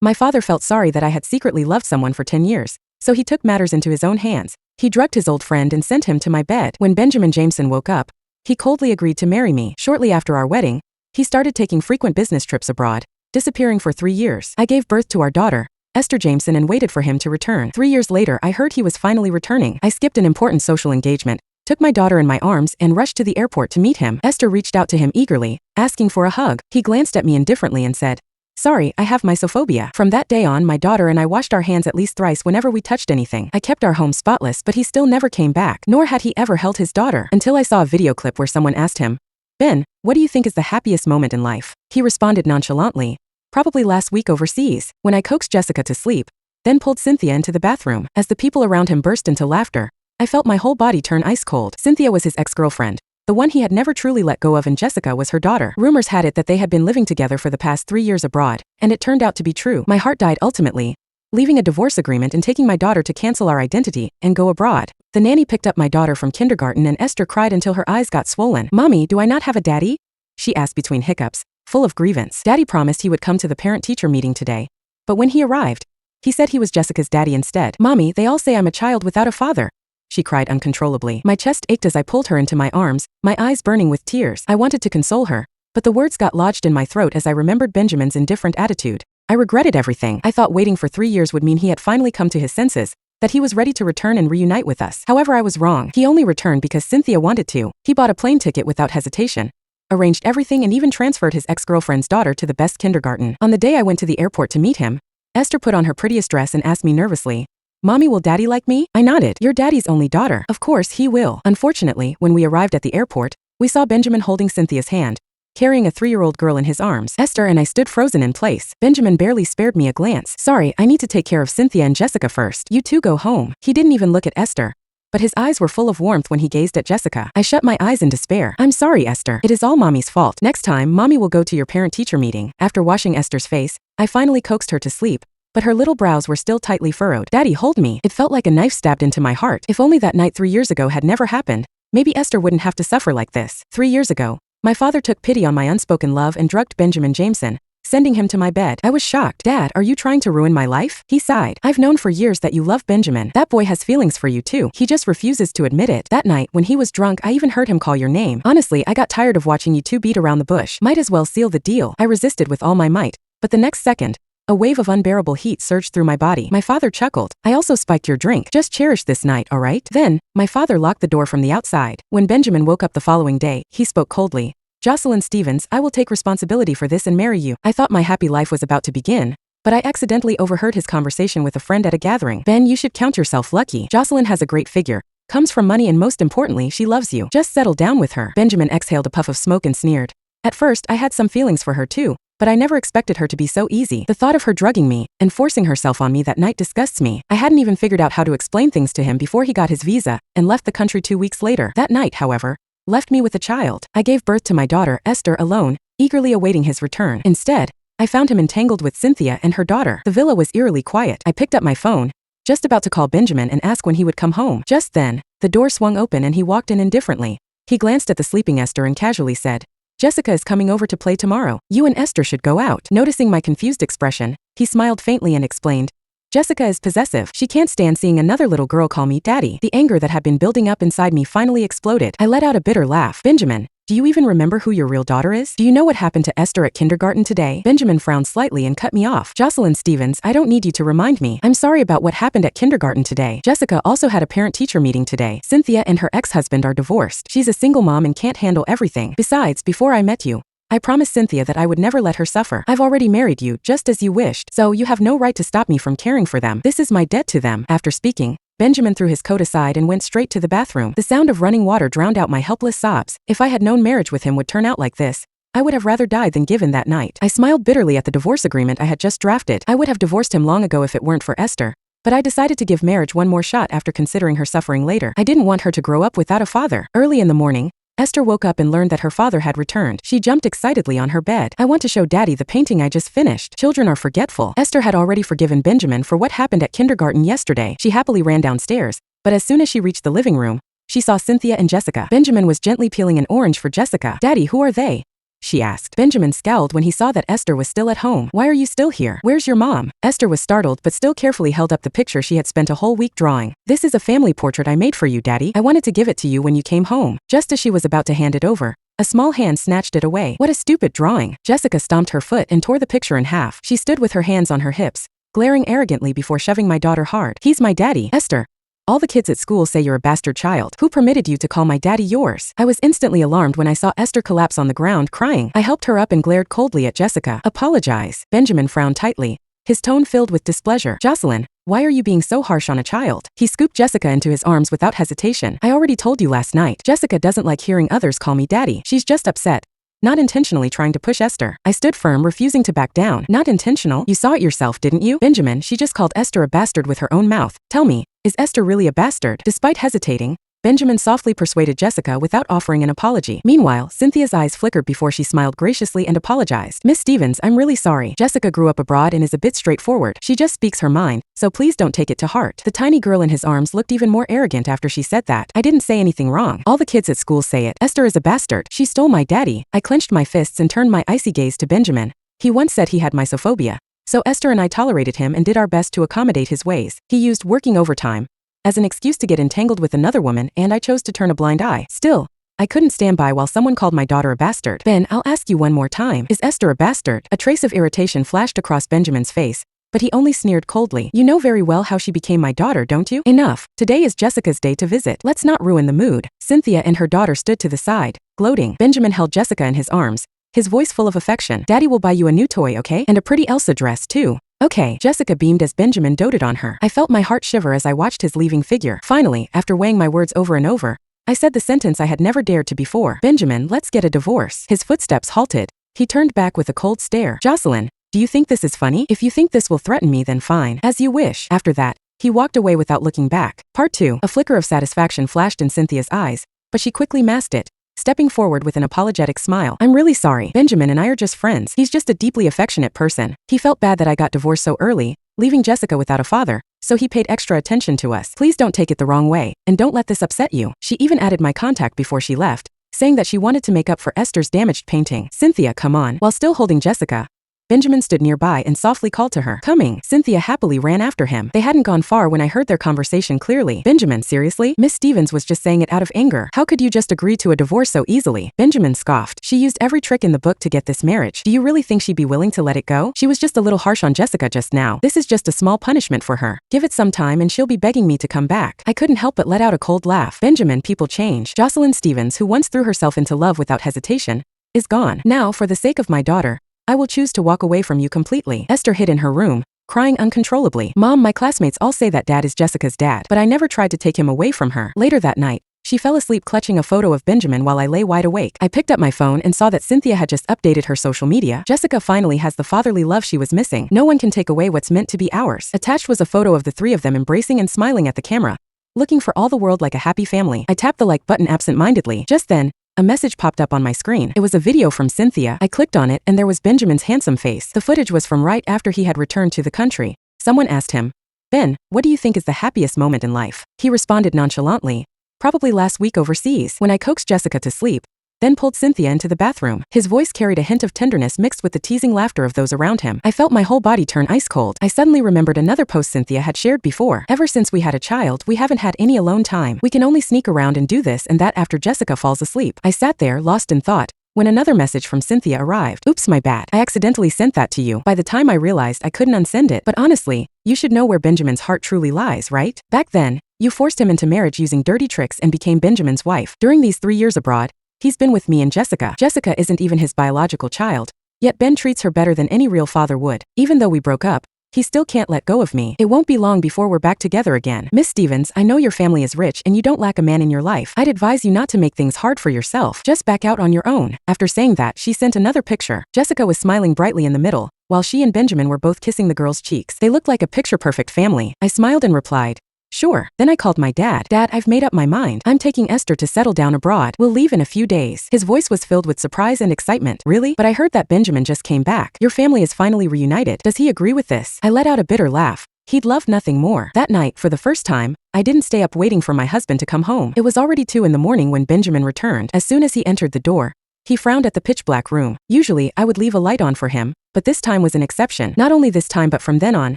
My father felt sorry that I had secretly loved someone for 10 years, so he took matters into his own hands. He drugged his old friend and sent him to my bed. When Benjamin Jameson woke up, he coldly agreed to marry me. Shortly after our wedding, he started taking frequent business trips abroad, disappearing for 3 years. I gave birth to our daughter, Esther Jameson, and waited for him to return. 3 years later, I heard he was finally returning. I skipped an important social engagement, took my daughter in my arms, and rushed to the airport to meet him. Esther reached out to him eagerly, asking for a hug. He glanced at me indifferently and said, "Sorry, I have mysophobia." From that day on, my daughter and I washed our hands at least thrice whenever we touched anything. I kept our home spotless, but he still never came back, nor had he ever held his daughter, until I saw a video clip where someone asked him, "Ben, what do you think is the happiest moment in life?" He responded nonchalantly, "Probably last week overseas, when I coaxed Jessica to sleep, then pulled Cynthia into the bathroom." As the people around him burst into laughter, I felt my whole body turn ice cold. Cynthia was his ex-girlfriend, the one he had never truly let go of, and Jessica was her daughter. Rumors had it that they had been living together for the past 3 years abroad, and it turned out to be true. My heart died ultimately, leaving a divorce agreement and taking my daughter to cancel our identity and go abroad. The nanny picked up my daughter from kindergarten, and Esther cried until her eyes got swollen. "Mommy, do I not have a daddy?" she asked between hiccups, full of grievance. Daddy promised he would come to the parent-teacher meeting today, but when he arrived, he said he was Jessica's daddy instead. "Mommy, they all say I'm a child without a father," she cried uncontrollably. My chest ached as I pulled her into my arms, my eyes burning with tears. I wanted to console her, but the words got lodged in my throat as I remembered Benjamin's indifferent attitude. I regretted everything. I thought waiting for 3 years would mean he had finally come to his senses, that he was ready to return and reunite with us. However, I was wrong. He only returned because Cynthia wanted to. He bought a plane ticket without hesitation, arranged everything, and even transferred his ex-girlfriend's daughter to the best kindergarten. On the day I went to the airport to meet him, Esther put on her prettiest dress and asked me nervously, "Mommy, will Daddy like me?" I nodded. "You're Daddy's only daughter. Of course he will." Unfortunately, when we arrived at the airport, we saw Benjamin holding Cynthia's hand, carrying a 3-year-old girl in his arms. Esther and I stood frozen in place. Benjamin barely spared me a glance. "Sorry, I need to take care of Cynthia and Jessica first. You two go home." He didn't even look at Esther, but his eyes were full of warmth when he gazed at Jessica. I shut my eyes in despair. "I'm sorry, Esther. It is all Mommy's fault. Next time, Mommy will go to your parent-teacher meeting." After washing Esther's face, I finally coaxed her to sleep, but her little brows were still tightly furrowed. "Daddy, hold me." It felt like a knife stabbed into my heart. If only that night 3 years ago had never happened, maybe Esther wouldn't have to suffer like this. 3 years ago, my father took pity on my unspoken love and drugged Benjamin Jameson, sending him to my bed. I was shocked. "Dad, are you trying to ruin my life?" He sighed. "I've known for years that you love Benjamin. That boy has feelings for you too. He just refuses to admit it. That night, when he was drunk, I even heard him call your name. Honestly, I got tired of watching you two beat around the bush. Might as well seal the deal." I resisted with all my might, but the next second, a wave of unbearable heat surged through my body. My father chuckled. "I also spiked your drink. Just cherish this night, all right?" Then, my father locked the door from the outside. When Benjamin woke up the following day, he spoke coldly. "Jocelyn Stevens, I will take responsibility for this and marry you." I thought my happy life was about to begin, but I accidentally overheard his conversation with a friend at a gathering. "Ben, you should count yourself lucky. Jocelyn has a great figure, comes from money, and most importantly, she loves you. Just settle down with her." Benjamin exhaled a puff of smoke and sneered. "At first, I had some feelings for her too, but I never expected her to be so easy. The thought of her drugging me and forcing herself on me that night disgusts me." I hadn't even figured out how to explain things to him before he got his visa and left the country 2 weeks later. That night, however, left me with a child. I gave birth to my daughter, Esther, alone, eagerly awaiting his return. Instead, I found him entangled with Cynthia and her daughter. The villa was eerily quiet. I picked up my phone, just about to call Benjamin and ask when he would come home. Just then, the door swung open and he walked in indifferently. He glanced at the sleeping Esther and casually said, "Jessica is coming over to play tomorrow. You and Esther should go out." Noticing my confused expression, he smiled faintly and explained, "Jessica is possessive. She can't stand seeing another little girl call me Daddy." The anger that had been building up inside me finally exploded. I let out a bitter laugh. "Benjamin, do you even remember who your real daughter is? Do you know what happened to Esther at kindergarten today?" Benjamin frowned slightly and cut me off. "Jocelyn Stevens, I don't need you to remind me. I'm sorry about what happened at kindergarten today. Jessica also had a parent-teacher meeting today. Cynthia and her ex-husband are divorced. She's a single mom and can't handle everything. Besides, before I met you, I promised Cynthia that I would never let her suffer. I've already married you, just as you wished, so you have no right to stop me from caring for them. This is my debt to them." After speaking, Benjamin threw his coat aside and went straight to the bathroom. The sound of running water drowned out my helpless sobs. If I had known marriage with him would turn out like this, I would have rather died than given that night. I smiled bitterly at the divorce agreement I had just drafted. I would have divorced him long ago if it weren't for Esther, but I decided to give marriage one more shot after considering her suffering later. I didn't want her to grow up without a father. Early in the morning, Esther woke up and learned that her father had returned. She jumped excitedly on her bed. "I want to show Daddy the painting I just finished." Children are forgetful. Esther had already forgiven Benjamin for what happened at kindergarten yesterday. She happily ran downstairs, but as soon as she reached the living room, she saw Cynthia and Jessica. Benjamin was gently peeling an orange for Jessica. "Daddy, who are they?" she asked. Benjamin scowled when he saw that Esther was still at home. Why are you still here? Where's your mom? Esther was startled but still carefully held up the picture she had spent a whole week drawing. This is a family portrait I made for you, Daddy. I wanted to give it to you when you came home. Just as she was about to hand it over, a small hand snatched it away. What a stupid drawing. Jessica stomped her foot and tore the picture in half. She stood with her hands on her hips, glaring arrogantly before shoving my daughter hard. He's my daddy. Esther, all the kids at school say you're a bastard child. Who permitted you to call my daddy yours? I was instantly alarmed when I saw Esther collapse on the ground crying. I helped her up and glared coldly at Jessica. Apologize. Benjamin frowned tightly, his tone filled with displeasure. Jocelyn, why are you being so harsh on a child? He scooped Jessica into his arms without hesitation. I already told you last night. Jessica doesn't like hearing others call me daddy. She's just upset, not intentionally trying to push Esther. I stood firm, refusing to back down. Not intentional? You saw it yourself, didn't you? Benjamin, she just called Esther a bastard with her own mouth. Tell me, is Esther really a bastard? Despite hesitating, Benjamin softly persuaded Jessica without offering an apology. Meanwhile, Cynthia's eyes flickered before she smiled graciously and apologized. Miss Stevens, I'm really sorry. Jessica grew up abroad and is a bit straightforward. She just speaks her mind, so please don't take it to heart. The tiny girl in his arms looked even more arrogant after she said that. I didn't say anything wrong. All the kids at school say it. Esther is a bastard. She stole my daddy. I clenched my fists and turned my icy gaze to Benjamin. He once said he had mysophobia, so Esther and I tolerated him and did our best to accommodate his ways. He used working overtime as an excuse to get entangled with another woman, and I chose to turn a blind eye. Still, I couldn't stand by while someone called my daughter a bastard. Ben, I'll ask you one more time. Is Esther a bastard? A trace of irritation flashed across Benjamin's face, but he only sneered coldly. You know very well how she became my daughter, don't you? Enough. Today is Jessica's day to visit. Let's not ruin the mood. Cynthia and her daughter stood to the side, gloating. Benjamin held Jessica in his arms, his voice full of affection. Daddy will buy you a new toy, okay? And a pretty Elsa dress, too. Okay. Jessica beamed as Benjamin doted on her. I felt my heart shiver as I watched his leaving figure. Finally, after weighing my words over and over, I said the sentence I had never dared to before. Benjamin, let's get a divorce. His footsteps halted. He turned back with a cold stare. Jocelyn, do you think this is funny? If you think this will threaten me, then fine. As you wish. After that, he walked away without looking back. Part 2. A flicker of satisfaction flashed in Cynthia's eyes, but she quickly masked it, stepping forward with an apologetic smile. I'm really sorry. Benjamin and I are just friends. He's just a deeply affectionate person. He felt bad that I got divorced so early, leaving Jessica without a father, so he paid extra attention to us. Please don't take it the wrong way, and don't let this upset you. She even added my contact before she left, saying that she wanted to make up for Esther's damaged painting. Cynthia, come on. While still holding Jessica, Benjamin stood nearby and softly called to her. Coming. Cynthia happily ran after him. They hadn't gone far when I heard their conversation clearly. Benjamin, seriously? Miss Stevens was just saying it out of anger. How could you just agree to a divorce so easily? Benjamin scoffed. She used every trick in the book to get this marriage. Do you really think she'd be willing to let it go? She was just a little harsh on Jessica just now. This is just a small punishment for her. Give it some time and she'll be begging me to come back. I couldn't help but let out a cold laugh. Benjamin, people change. Jocelyn Stevens, who once threw herself into love without hesitation, is gone. Now, for the sake of my daughter, I will choose to walk away from you completely. Esther hid in her room, crying uncontrollably. Mom, my classmates all say that Dad is Jessica's dad, but I never tried to take him away from her. Later that night, she fell asleep clutching a photo of Benjamin while I lay wide awake. I picked up my phone and saw that Cynthia had just updated her social media. Jessica finally has the fatherly love she was missing. No one can take away what's meant to be ours. Attached was a photo of the three of them embracing and smiling at the camera, looking for all the world like a happy family. I tapped the like button absent-mindedly. Just then, a message popped up on my screen. It was a video from Cynthia. I clicked on it and there was Benjamin's handsome face. The footage was from right after he had returned to the country. Someone asked him, Ben, what do you think is the happiest moment in life? He responded nonchalantly, probably last week overseas, when I coaxed Jessica to sleep, then pulled Cynthia into the bathroom. His voice carried a hint of tenderness mixed with the teasing laughter of those around him. I felt my whole body turn ice cold. I suddenly remembered another post Cynthia had shared before. Ever since we had a child, we haven't had any alone time. We can only sneak around and do this and that after Jessica falls asleep. I sat there, lost in thought, when another message from Cynthia arrived. Oops, my bad. I accidentally sent that to you. By the time I realized I couldn't unsend it. But honestly, you should know where Benjamin's heart truly lies, right? Back then, you forced him into marriage using dirty tricks and became Benjamin's wife. During these 3 years abroad, he's been with me and Jessica. Jessica isn't even his biological child, yet Ben treats her better than any real father would. Even though we broke up, he still can't let go of me. It won't be long before we're back together again. Miss Stevens, I know your family is rich and you don't lack a man in your life. I'd advise you not to make things hard for yourself. Just back out on your own. After saying that, she sent another picture. Jessica was smiling brightly in the middle, while she and Benjamin were both kissing the girl's cheeks. They looked like a picture-perfect family. I smiled and replied, sure. Then I called my dad. Dad, I've made up my mind. I'm taking Esther to settle down abroad. We'll leave in a few days. His voice was filled with surprise and excitement. Really? But I heard that Benjamin just came back. Your family is finally reunited. Does he agree with this? I let out a bitter laugh. He'd love nothing more. That night, for the first time, I didn't stay up waiting for my husband to come home. It was already 2 in the morning when Benjamin returned. As soon as he entered the door, He frowned at the pitch-black room. Usually, I would leave a light on for him, but this time was an exception. Not only this time but from then on,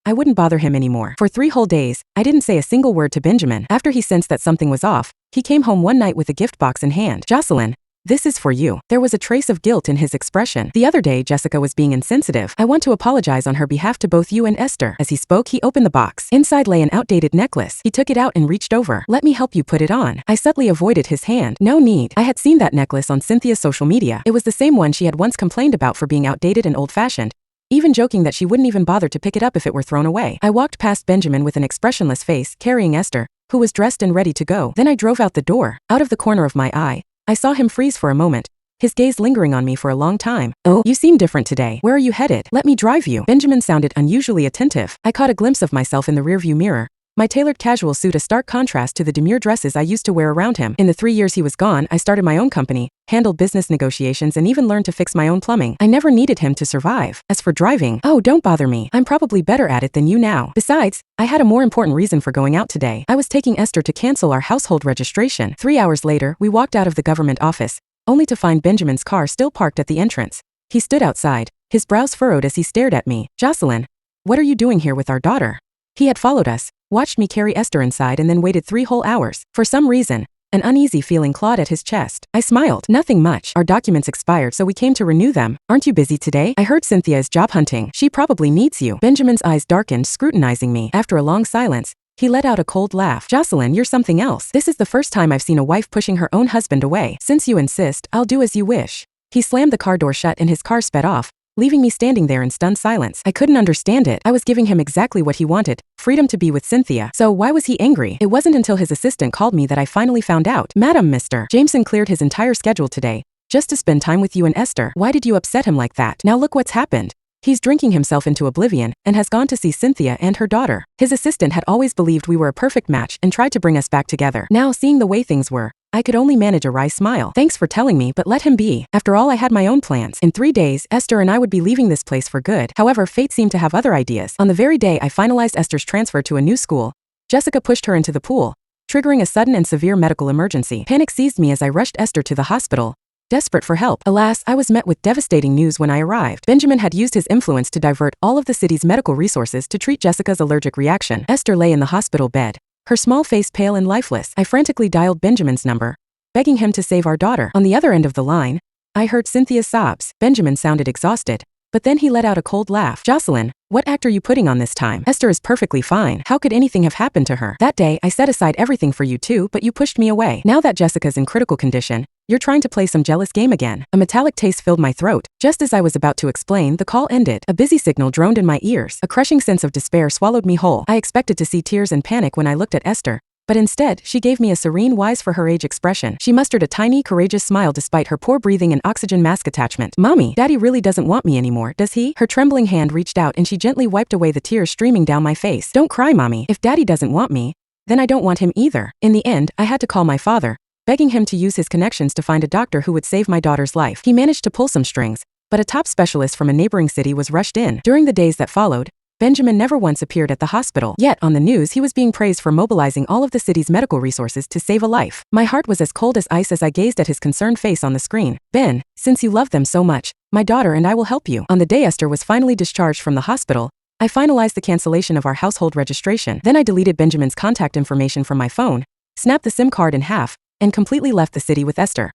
I wouldn't bother him anymore. For 3 whole days, I didn't say a single word to Benjamin. After he sensed that something was off, he came home one night with a gift box in hand. "Jocelyn, this is for you." There was a trace of guilt in his expression. "The other day, Jessica was being insensitive. I want to apologize on her behalf to both you and Esther." As he spoke, he opened the box. Inside lay an outdated necklace. He took it out and reached over. "Let me help you put it on." I subtly avoided his hand. "No need." I had seen that necklace on Cynthia's social media. It was the same one she had once complained about for being outdated and old-fashioned, even joking that she wouldn't even bother to pick it up if it were thrown away. I walked past Benjamin with an expressionless face, carrying Esther, who was dressed and ready to go. Then I drove out the door. Out of the corner of my eye, I saw him freeze for a moment, his gaze lingering on me for a long time. "Oh, you seem different today. Where are you headed? Let me drive you." Benjamin sounded unusually attentive. I caught a glimpse of myself in the rearview mirror, my tailored casual suit a stark contrast to the demure dresses I used to wear around him. In the 3 years he was gone, I started my own company, handled business negotiations, and even learned to fix my own plumbing. I never needed him to survive. As for driving, oh, don't bother me. I'm probably better at it than you now. Besides, I had a more important reason for going out today. I was taking Esther to cancel our household registration. 3 hours later, we walked out of the government office, only to find Benjamin's car still parked at the entrance. He stood outside, his brows furrowed as he stared at me. "Jocelyn, what are you doing here with our daughter?" He had followed us, watched me carry Esther inside, and then waited 3 whole hours. For some reason, an uneasy feeling clawed at his chest. I smiled. "Nothing much. Our documents expired, so we came to renew them. Aren't you busy today? I heard Cynthia is job hunting. She probably needs you." Benjamin's eyes darkened, scrutinizing me. After a long silence, he let out a cold laugh. "Jocelyn, you're something else. This is the first time I've seen a wife pushing her own husband away. Since you insist, I'll do as you wish." He slammed the car door shut and his car sped off, leaving me standing there in stunned silence. I couldn't understand it. I was giving him exactly what he wanted, freedom to be with Cynthia. So why was he angry? It wasn't until his assistant called me that I finally found out. "Madam, Mr. Jameson cleared his entire schedule today, just to spend time with you and Esther. Why did you upset him like that? Now look what's happened. He's drinking himself into oblivion and has gone to see Cynthia and her daughter." His assistant had always believed we were a perfect match and tried to bring us back together. Now, seeing the way things were, I could only manage a wry smile. "Thanks for telling me, but let him be. After all, I had my own plans. In 3 days, Esther and I would be leaving this place for good." However, fate seemed to have other ideas. On the very day I finalized Esther's transfer to a new school, Jessica pushed her into the pool, triggering a sudden and severe medical emergency. Panic seized me as I rushed Esther to the hospital, desperate for help. Alas, I was met with devastating news when I arrived. Benjamin had used his influence to divert all of the city's medical resources to treat Jessica's allergic reaction. Esther lay in the hospital bed, her small face pale and lifeless. I frantically dialed Benjamin's number, begging him to save our daughter. On the other end of the line, I heard Cynthia's sobs. Benjamin sounded exhausted, but then he let out a cold laugh. "Jocelyn, what act are you putting on this time? Esther is perfectly fine. How could anything have happened to her? That day, I set aside everything for you too, but you pushed me away. Now that Jessica's in critical condition, you're trying to play some jealous game again." A metallic taste filled my throat. Just as I was about to explain, the call ended. A busy signal droned in my ears. A crushing sense of despair swallowed me whole. I expected to see tears and panic when I looked at Esther, but instead, she gave me a serene, wise-for-her-age expression. She mustered a tiny, courageous smile despite her poor breathing and oxygen mask attachment. "Mommy, Daddy really doesn't want me anymore, does he?" Her trembling hand reached out and she gently wiped away the tears streaming down my face. "Don't cry, Mommy. If Daddy doesn't want me, then I don't want him either." In the end, I had to call my father, begging him to use his connections to find a doctor who would save my daughter's life. He managed to pull some strings, but a top specialist from a neighboring city was rushed in. During the days that followed, Benjamin never once appeared at the hospital. Yet, on the news, he was being praised for mobilizing all of the city's medical resources to save a life. My heart was as cold as ice as I gazed at his concerned face on the screen. "Ben, since you love them so much, my daughter and I will help you." On the day Esther was finally discharged from the hospital, I finalized the cancellation of our household registration. Then I deleted Benjamin's contact information from my phone, snapped the SIM card in half, and completely left the city with Esther.